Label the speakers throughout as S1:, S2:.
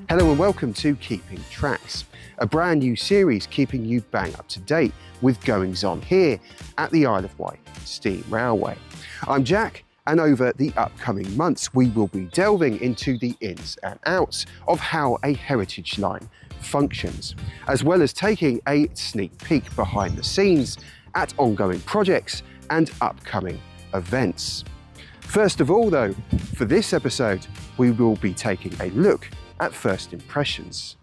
S1: Hello and welcome to Keeping Tracks, a brand new series keeping you bang up to date with goings on here at the Isle of Wight Steam Railway. I'm Jack, and over the upcoming months we will be delving into the ins and outs of how a heritage line functions, as well as taking a sneak peek behind the scenes at ongoing projects and upcoming events. First of all though, for this episode, we will be taking a look at first impressions.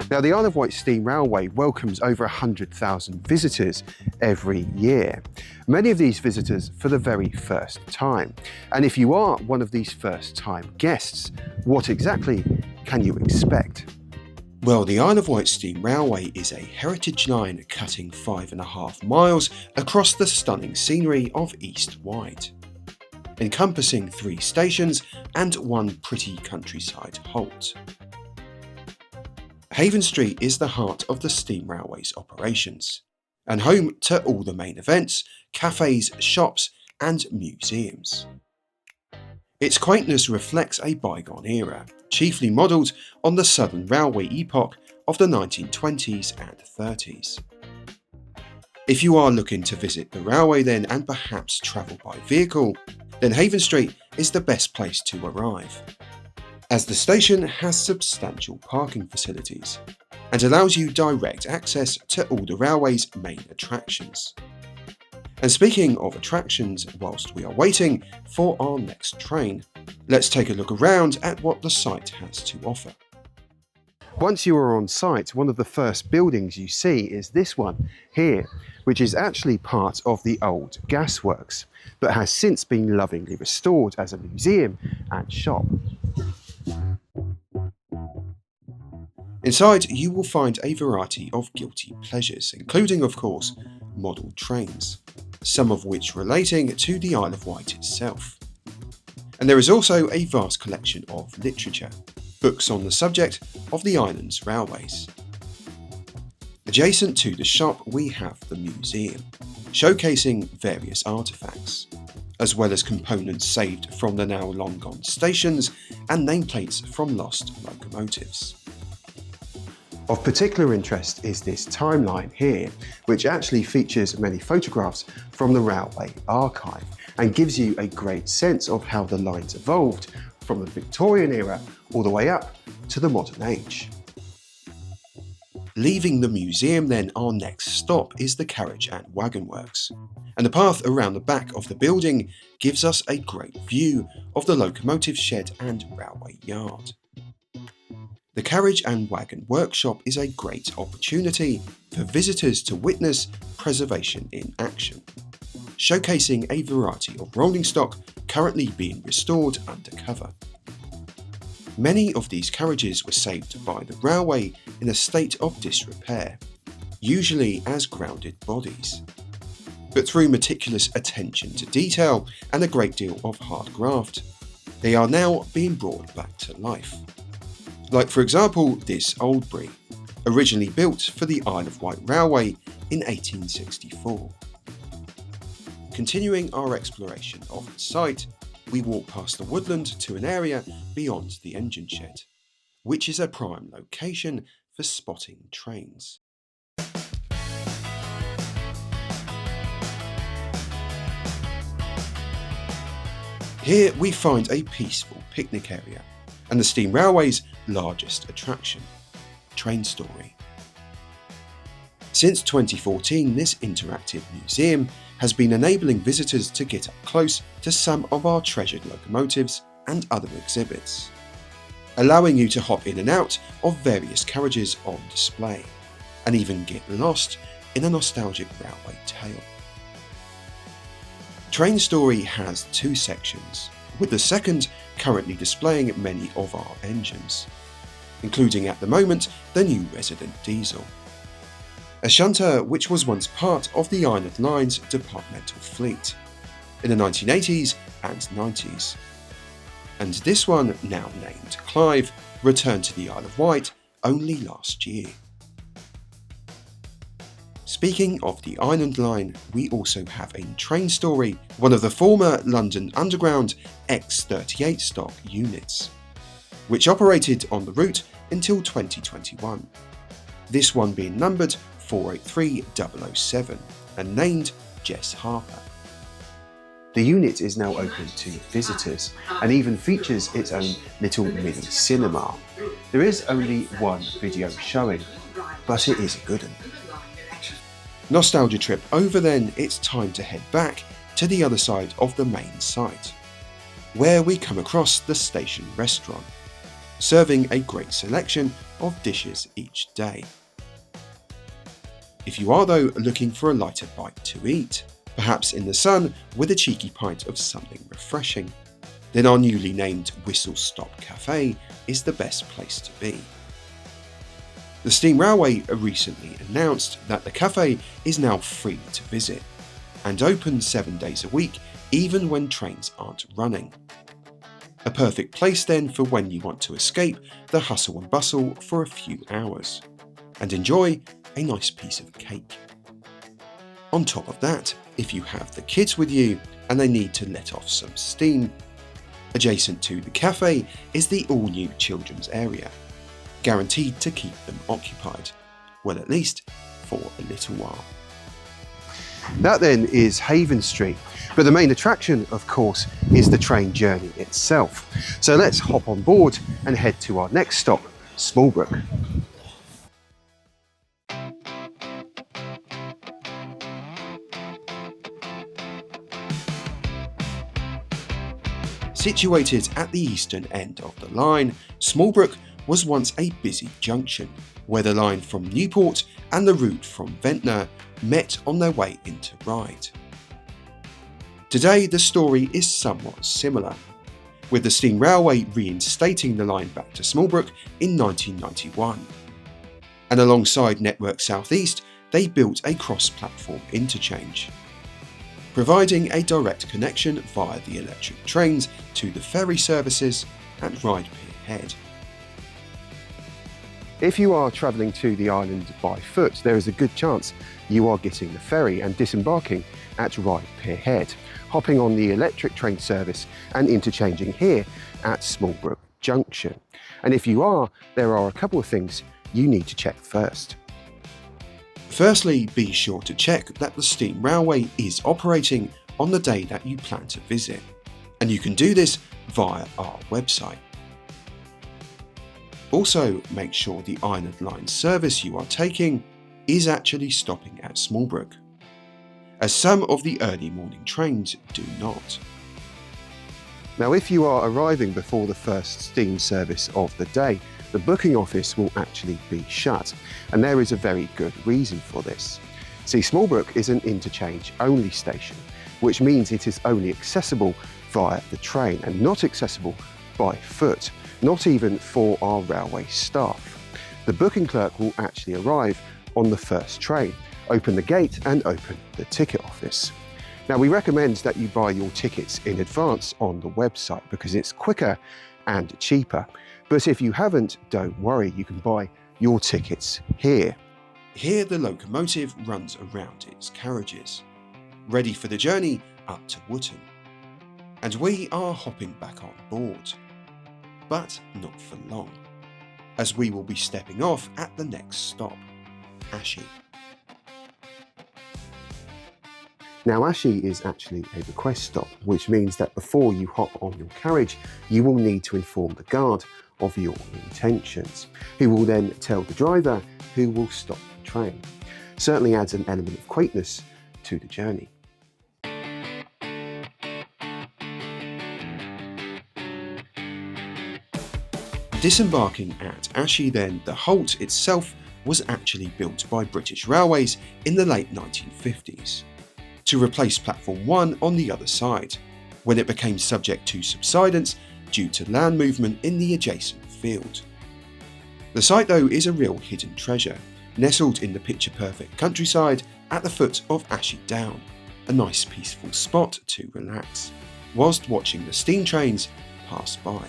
S1: Now, the Isle of Wight Steam Railway welcomes over 100,000 visitors every year. Many of these visitors for the very first time. And if you are one of these first-time guests, what exactly can you expect? Well, the Isle of Wight Steam Railway is a heritage line cutting 5.5 miles across the stunning scenery of East Wight, encompassing 3 stations and 1 pretty countryside halt. Haven Street is the heart of the Steam Railway's operations, and home to all the main events, cafes, shops and museums. Its quaintness reflects a bygone era, chiefly modelled on the Southern Railway epoch of the 1920s and 30s. If you are looking to visit the railway then and perhaps travel by vehicle, then Haven Street is the best place to arrive, as the station has substantial parking facilities and allows you direct access to all the railway's main attractions. And speaking of attractions, whilst we are waiting for our next train, let's take a look around at what the site has to offer. Once you are on site, one of the first buildings you see is this one here, which is actually part of the old gasworks, but has since been lovingly restored as a museum and shop. Inside, you will find a variety of guilty pleasures, including, of course, model trains, some of which relating to the Isle of Wight itself. And there is also a vast collection of literature, books on the subject of the island's railways. Adjacent to the shop we have the museum, showcasing various artefacts, as well as components saved from the now long gone stations and nameplates from lost locomotives. Of particular interest is this timeline here, which actually features many photographs from the railway archive and gives you a great sense of how the lines evolved from the Victorian era all the way up to the modern age. Leaving the museum then, our next stop is the carriage and wagon works, and the path around the back of the building gives us a great view of the locomotive shed and railway yard. The Carriage and Wagon Workshop is a great opportunity for visitors to witness preservation in action, showcasing a variety of rolling stock currently being restored undercover. Many of these carriages were saved by the railway in a state of disrepair, usually as grounded bodies. But through meticulous attention to detail and a great deal of hard graft, they are now being brought back to life. Like for example this Oldbury, originally built for the Isle of Wight Railway in 1864. Continuing our exploration of the site, we walk past the woodland to an area beyond the engine shed, which is a prime location for spotting trains. Here we find a peaceful picnic area and the Steam Railway's largest attraction, Train Story. Since 2014, this interactive museum has been enabling visitors to get up close to some of our treasured locomotives and other exhibits, allowing you to hop in and out of various carriages on display, and even get lost in a nostalgic railway tale. Train Story has 2 sections, with the second currently displaying many of our engines, including at the moment the new resident diesel, a shunter which was once part of the Island Line's departmental fleet in the 1980s and 90s, and this one, now named Clive, returned to the Isle of Wight only last year. Speaking of the Island Line, we also have a train story, one of the former London Underground X38 stock units, which operated on the route until 2021. This one being numbered 483007 and named Jess Harper. The unit is now open to visitors and even features its own little mini cinema. There is only one video showing, but it is a good one. Nostalgia trip over then, it's time to head back to the other side of the main site, where we come across the station restaurant, serving a great selection of dishes each day. If you are though looking for a lighter bite to eat, perhaps in the sun with a cheeky pint of something refreshing, then our newly named Whistle Stop Cafe is the best place to be. The Steam Railway recently announced that the cafe is now free to visit and open 7 days a week even when trains aren't running. A perfect place then for when you want to escape the hustle and bustle for a few hours and enjoy a nice piece of cake. On top of that, if you have the kids with you and they need to let off some steam, adjacent to the cafe is the all-new children's area, guaranteed to keep them occupied, well at least for a little while. That then is Haven Street, but the main attraction of course is the train journey itself. So let's hop on board and head to our next stop, Smallbrook. Situated at the eastern end of the line, Smallbrook was once a busy junction, where the line from Newport and the route from Ventnor met on their way into Ryde. Today the story is somewhat similar, with the Steam Railway reinstating the line back to Smallbrook in 1991. And alongside Network South East, they built a cross-platform interchange, providing a direct connection via the electric trains to the ferry services at Ryde Pier Head. If you are travelling to the island by foot, there is a good chance you are getting the ferry and disembarking at Ryde Pier Head, hopping on the electric train service and interchanging here at Smallbrook Junction. And if you are, there are a couple of things you need to check first. Firstly, be sure to check that the Steam Railway is operating on the day that you plan to visit, and you can do this via our website. Also, make sure the Island Line service you are taking is actually stopping at Smallbrook, as some of the early morning trains do not. Now, if you are arriving before the first steam service of the day, the booking office will actually be shut, and there is a very good reason for this. See, Smallbrook is an interchange-only station, which means it is only accessible via the train and not accessible by foot, not even for our railway staff. The booking clerk will actually arrive on the first train, open the gate and open the ticket office. Now, we recommend that you buy your tickets in advance on the website because it's quicker and cheaper. But if you haven't, don't worry, you can buy your tickets here. Here the locomotive runs around its carriages, ready for the journey up to Wootton. And we are hopping back on board. But not for long, as we will be stepping off at the next stop, Ashie. Now, Ashie is actually a request stop, which means that before you hop on your carriage, you will need to inform the guard of your intentions, who will then tell the driver who will stop the train. Certainly adds an element of quaintness to the journey. Disembarking at Ashie then, the halt itself was actually built by British Railways in the late 1950s to replace Platform 1 on the other side, when it became subject to subsidence due to land movement in the adjacent field. The site though is a real hidden treasure, nestled in the picture-perfect countryside at the foot of Ashie Down, a nice peaceful spot to relax, whilst watching the steam trains pass by.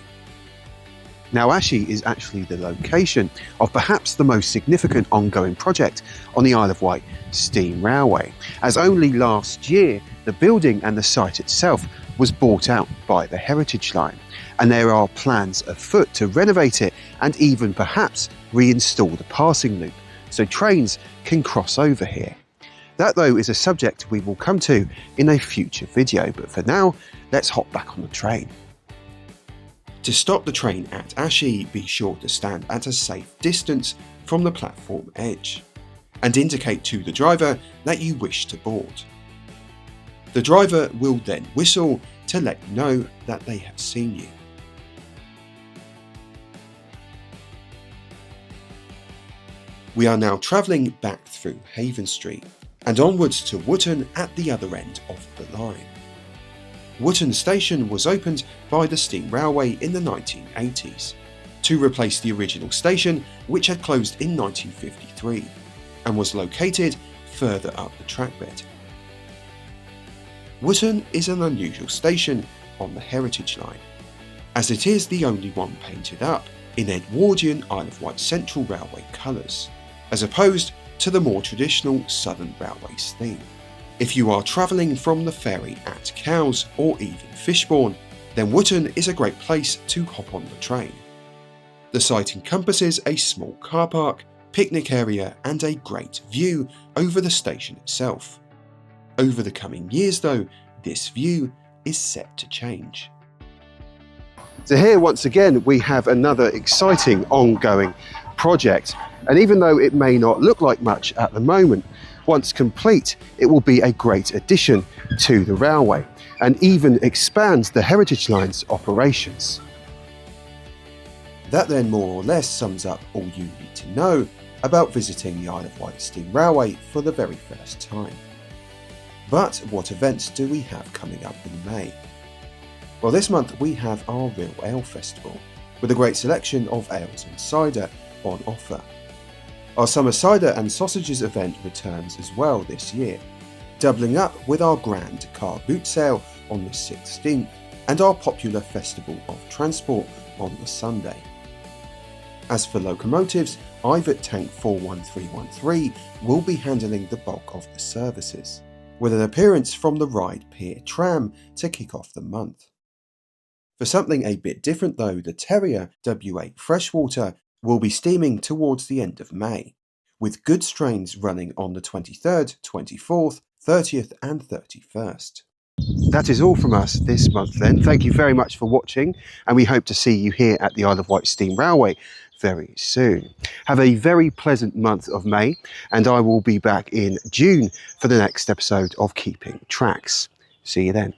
S1: Now, Ashie is actually the location of perhaps the most significant ongoing project on the Isle of Wight Steam Railway, as only last year the building and the site itself was bought out by the Heritage Line, and there are plans afoot to renovate it and even perhaps reinstall the passing loop so trains can cross over here. That, though, is a subject we will come to in a future video, but for now, let's hop back on the train. To stop the train at Ashie, be sure to stand at a safe distance from the platform edge and indicate to the driver that you wish to board. The driver will then whistle to let you know that they have seen you. We are now travelling back through Haven Street and onwards to Wootton at the other end of the line. Wootton Station was opened by the Steam Railway in the 1980s to replace the original station, which had closed in 1953 and was located further up the trackbed. Wootton is an unusual station on the Heritage Line, as it is the only one painted up in Edwardian Isle of Wight Central Railway colours, as opposed to the more traditional Southern Railways theme. If you are travelling from the ferry at Cowes or even Fishbourne, then Wootton is a great place to hop on the train. The site encompasses a small car park, picnic area and a great view over the station itself. Over the coming years though, this view is set to change. So here once again we have another exciting ongoing project, and even though it may not look like much at the moment, once complete, it will be a great addition to the railway and even expands the Heritage Line's operations. That then more or less sums up all you need to know about visiting the Isle of Wight Steam Railway for the very first time. But what events do we have coming up in May? Well, this month we have our Real Ale Festival, with a great selection of ales and cider on offer. Our Summer Cider and Sausages event returns as well this year, doubling up with our grand car boot sale on the 16th and our popular Festival of Transport on the Sunday. As for locomotives, Ivet Tank 41313 will be handling the bulk of the services, with an appearance from the Ryde Pier tram to kick off the month. For something a bit different though, the Terrier W8 Freshwater will be steaming towards the end of May, with goods trains running on the 23rd, 24th, 30th and 31st. That is all from us this month then. Thank you very much for watching, and we hope to see you here at the Isle of Wight Steam Railway very soon. Have a very pleasant month of May, and I will be back in June for the next episode of Keeping Tracks. See you then.